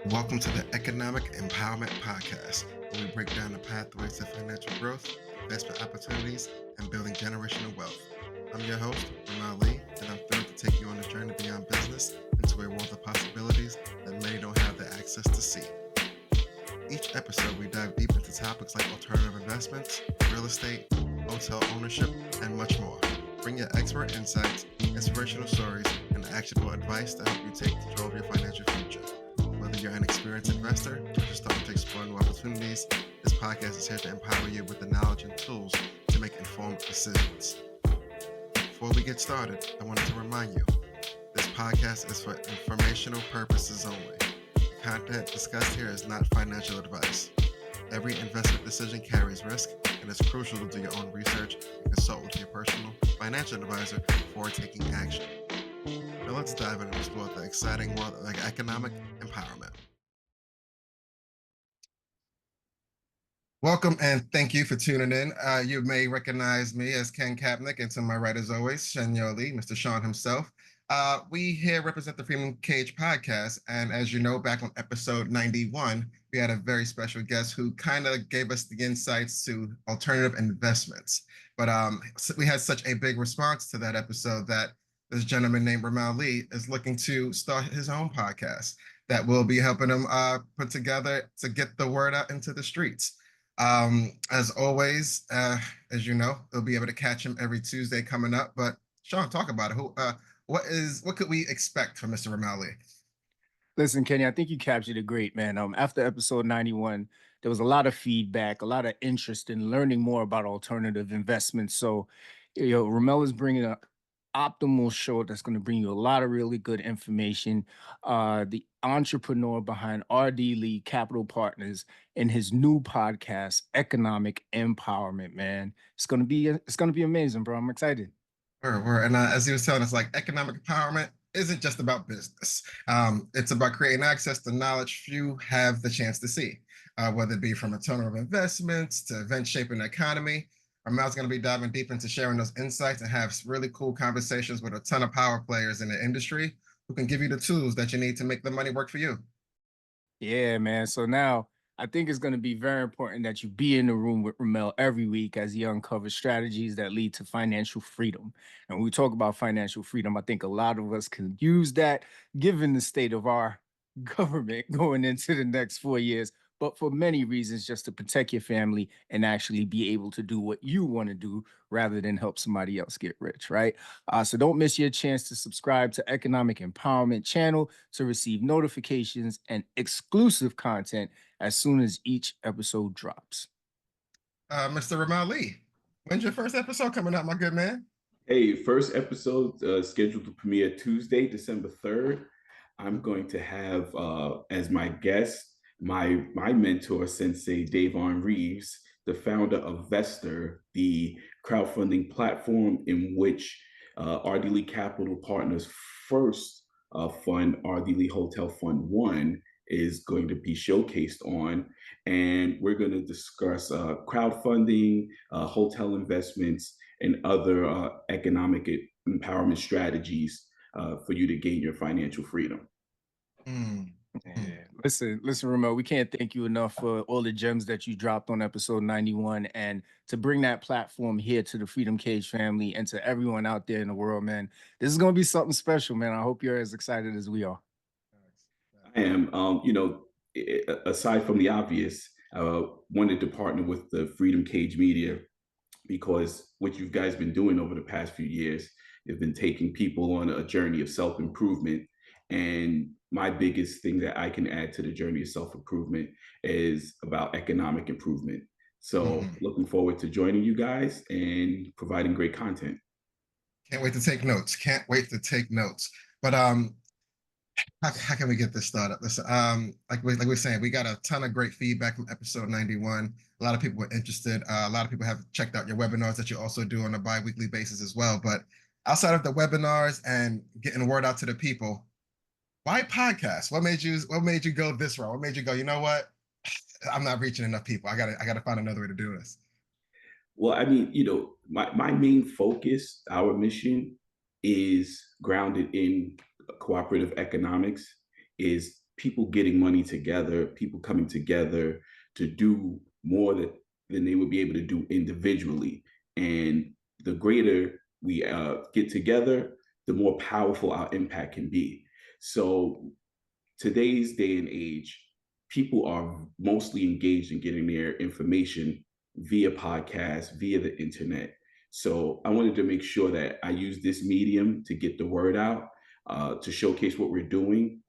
Welcome to the Economic Empowerment Podcast, where we break down the pathways to financial growth, investment opportunities, and building generational wealth. I'm your host, Ramel Lee, and I'm thrilled to take you on a journey beyond business into a world of possibilities that many don't have the access to see. Each episode, we dive deep into topics like alternative investments, real estate, hotel ownership, and much more. Bring your expert insights, inspirational stories, and actionable advice to help you take control of your financial future. Whether you're an experienced investor or just starting to explore new opportunities, this podcast is here to empower you with the knowledge and tools to make informed decisions. Before we get started, I wanted to remind you, this podcast is for informational purposes only. The content discussed here is not financial advice. Every investment decision carries risk, and it's crucial to do your own research and consult with your personal financial advisor before taking action. Now let's dive in and explore the exciting world of economic empowerment. Welcome and thank you for tuning in. You may recognize me as Ken Kapnick, and to my right, as always, Shenyo Lee, Mr. Sean himself. We here represent the Freedom Cage podcast, and as you know, back on episode 91, we had a very special guest who kind of gave us the insights to alternative investments. But we had such a big response to that episode that this gentleman named Ramel Lee is looking to start his own podcast that will be helping him put together to get the word out into the streets. As always, as you know, you'll be able to catch him every Tuesday coming up. But Sean, talk about it. What could we expect from Mr. Ramel Lee? Listen, Kenny, I think you captured it great, man. After episode 91, there was a lot of feedback, a lot of interest in learning more about alternative investments. So, Ramel is bringing an optimal show that's going to bring you a lot of really good information. The entrepreneur behind RD Lee Capital Partners and his new podcast, Economic Empowerment, man. It's gonna be amazing, bro. I'm excited. And as he was telling us, like economic empowerment isn't just about business. It's about creating access to knowledge few have the chance to see, whether it be from alternative investments to event shaping the economy. Ramel's going to be diving deep into sharing those insights and have really cool conversations with a ton of power players in the industry who can give you the tools that you need to make the money work for you. Yeah, man. So now I think it's going to be very important that you be in the room with Ramel every week as he uncovers strategies that lead to financial freedom. And when we talk about financial freedom, I think a lot of us can use that given the state of our government going into the next 4 years. But for many reasons, just to protect your family and actually be able to do what you want to do rather than help somebody else get rich, right? So don't miss your chance to subscribe to Economic Empowerment channel to receive notifications and exclusive content as soon as each episode drops. Mr. Ramel Lee, when's your first episode coming out, my good man? Hey, first episode scheduled to premiere Tuesday, December 3rd. I'm going to have as my guest my mentor, Sensei Davon Reeves, the founder of Vestor, the crowdfunding platform in which RD Lee Capital Partners' first fund, RD Lee Hotel Fund One, is going to be showcased on. And we're going to discuss crowdfunding, hotel investments, and other economic empowerment strategies for you to gain your financial freedom. Yeah. Listen, Ramel, we can't thank you enough for all the gems that you dropped on episode 91 and to bring that platform here to the Freedom Cage family and to everyone out there in the world, man. This is going to be something special, man. I hope you're as excited as we are. I am, aside from the obvious, wanted to partner with the Freedom Cage Media because what you guys been doing over the past few years, you've been taking people on a journey of self-improvement. And my biggest thing that I can add to the journey of self-improvement is about economic improvement. So looking forward to joining you guys and providing great content. Can't wait to take notes. Can't wait to take notes. But how can we get this started? Listen, like we're saying, we got a ton of great feedback from episode 91. A lot of people were interested. A lot of people have checked out your webinars that you also do on a bi-weekly basis as well. But outside of the webinars and getting word out to the people, why podcast? What made you go this route? What made you go, you know what? I'm not reaching enough people. I gotta find another way to do this. Well, I mean, my main focus, our mission is grounded in cooperative economics, is people getting money together, people coming together to do more than they would be able to do individually. And the greater we get together, the more powerful our impact can be. So today's day and age, people are mostly engaged in getting their information via podcasts, via the internet. So I wanted to make sure that I use this medium to get the word out, to showcase what we're doing,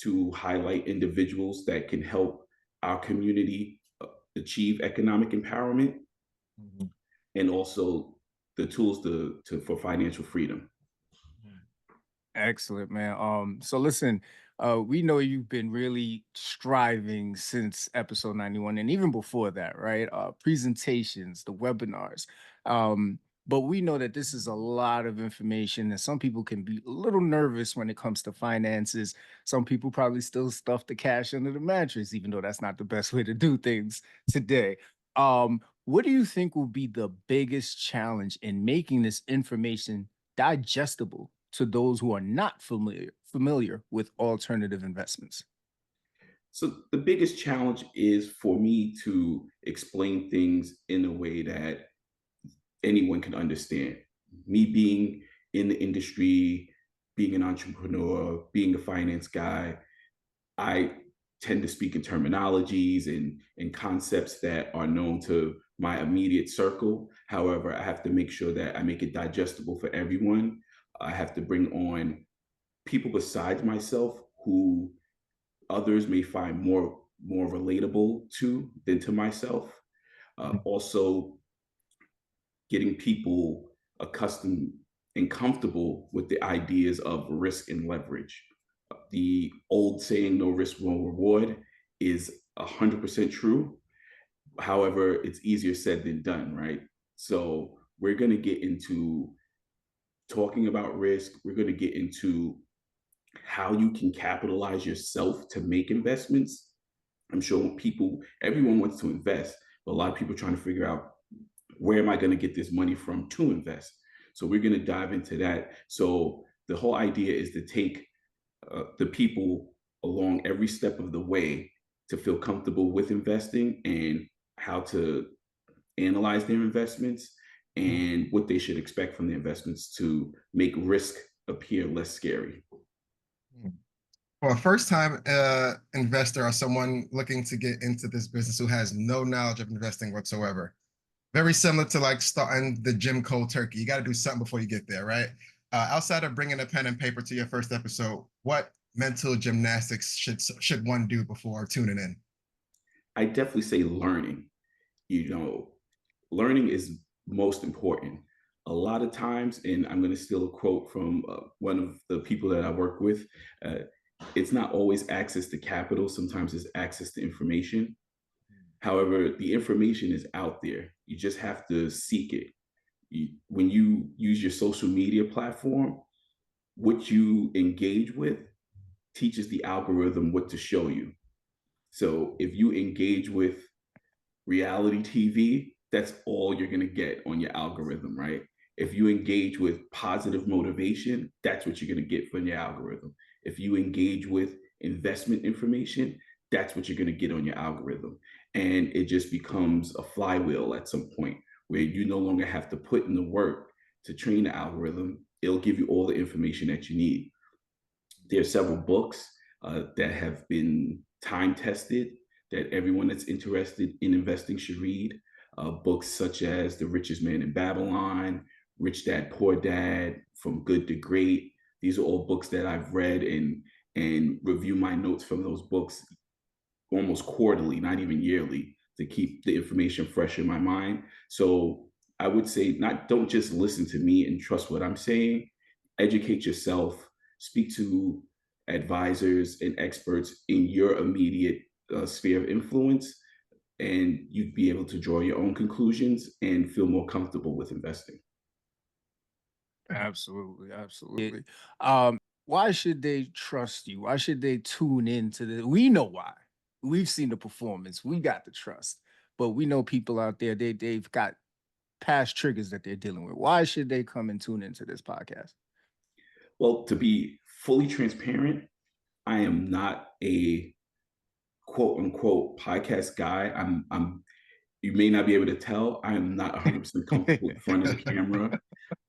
to highlight individuals that can help our community achieve economic empowerment, and also the tools for financial freedom. Excellent, man. So listen, we know you've been really striving since episode 91 and even before that, right? Presentations, the webinars. But we know that this is a lot of information, and some people can be a little nervous when it comes to finances. Some people probably still stuff the cash under the mattress, even though that's not the best way to do things today. What do you think will be the biggest challenge in making this information digestible to those who are not familiar with alternative investments? So the biggest challenge is for me to explain things in a way that anyone can understand. Me being in the industry, being an entrepreneur, being a finance guy, I tend to speak in terminologies and concepts that are known to my immediate circle. However, I have to make sure that I make it digestible for everyone. I have to bring on people besides myself who others may find more relatable to than to myself. Also, getting people accustomed and comfortable with the ideas of risk and leverage. The old saying, no risk, no reward, is 100% true. However, it's easier said than done, right? So we're going to get into talking about risk. We're going to get into how you can capitalize yourself to make investments. I'm sure everyone wants to invest, but a lot of people are trying to figure out, where am I going to get this money from to invest? So we're going to dive into that. So the whole idea is to take the people along every step of the way to feel comfortable with investing and how to analyze their investments and what they should expect from the investments to make risk appear less scary. For a first-time investor or someone looking to get into this business who has no knowledge of investing whatsoever, very similar to like starting the gym cold turkey. You got to do something before you get there, right? Outside of bringing a pen and paper to your first episode, what mental gymnastics should one do before tuning in? I definitely say learning. Learning is most important. A lot of times, and I'm going to steal a quote from one of the people that I work with, it's not always access to capital. Sometimes it's access to information. However, the information is out there. You just have to seek it. When you use your social media platform, what you engage with teaches the algorithm what to show you. So if you engage with reality TV, that's all you're going to get on your algorithm, right? If you engage with positive motivation, that's what you're going to get from your algorithm. If you engage with investment information, that's what you're going to get on your algorithm. And it just becomes a flywheel at some point where you no longer have to put in the work to train the algorithm. It'll give you all the information that you need. There are several books that have been time tested that everyone that's interested in investing should read. Books such as The Richest Man in Babylon, Rich Dad Poor Dad, From Good to Great. These are all books that I've read and review my notes from those books almost quarterly, not even yearly, to keep the information fresh in my mind. So I would say, don't just listen to me and trust what I'm saying. Educate yourself, speak to advisors and experts in your immediate sphere of influence, and you'd be able to draw your own conclusions and feel more comfortable with investing. Absolutely, absolutely. Why should they trust you? Why should they tune in to the? We know why. We've seen the performance. We got the trust, but we know people out there. They've got past triggers that they're dealing with. Why should they come and tune into this podcast? Well, to be fully transparent, I am not a quote unquote podcast guy. I'm you may not be able to tell, I am not 100% comfortable in front of the camera.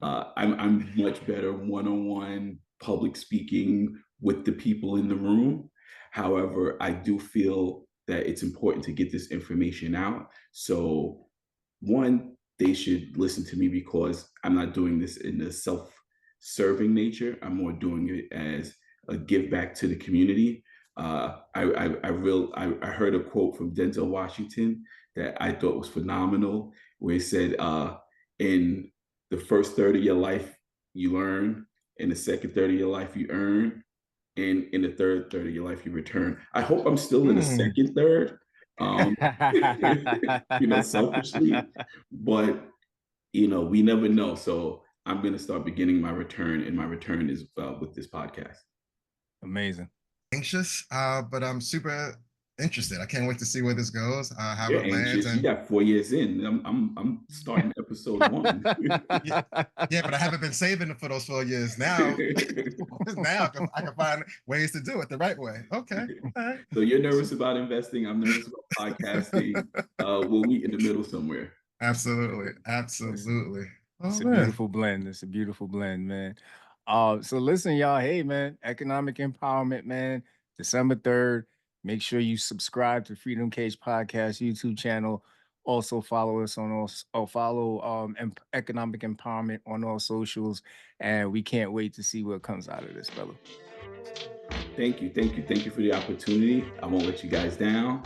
I'm much better one-on-one public speaking with the people in the room. However, I do feel that it's important to get this information out. So one, they should listen to me because I'm not doing this in a self-serving nature. I'm more doing it as a give back to the community. I heard a quote from Denzel Washington that I thought was phenomenal, where he said, "In the first third of your life, you learn. In the second third of your life, you earn. And in the third of your life, you return." I hope I'm still in the second third. Um, selfishly, but we never know. So I'm going to start beginning my return, and my return is with this podcast. Amazing. Anxious, but I'm super interested. I can't wait to see where this goes, how You're it lands. anxious. You got 4 years in. I'm starting episode 1. Yeah, but I haven't been saving it for those 4 years. Now, I can find ways to do it the right way. Okay. All right. So you're nervous about investing. I'm nervous about podcasting. We'll meet in the middle somewhere. Absolutely. Absolutely. It's Oh, a man. beautiful blend. It's a beautiful blend, man. So listen, y'all. Hey, man, economic empowerment, man. December 3rd. Make sure you subscribe to Freedom Cage Podcast YouTube channel. Also follow us on follow economic empowerment on all socials. And we can't wait to see what comes out of this, brother. Thank you for the opportunity. I won't let you guys down.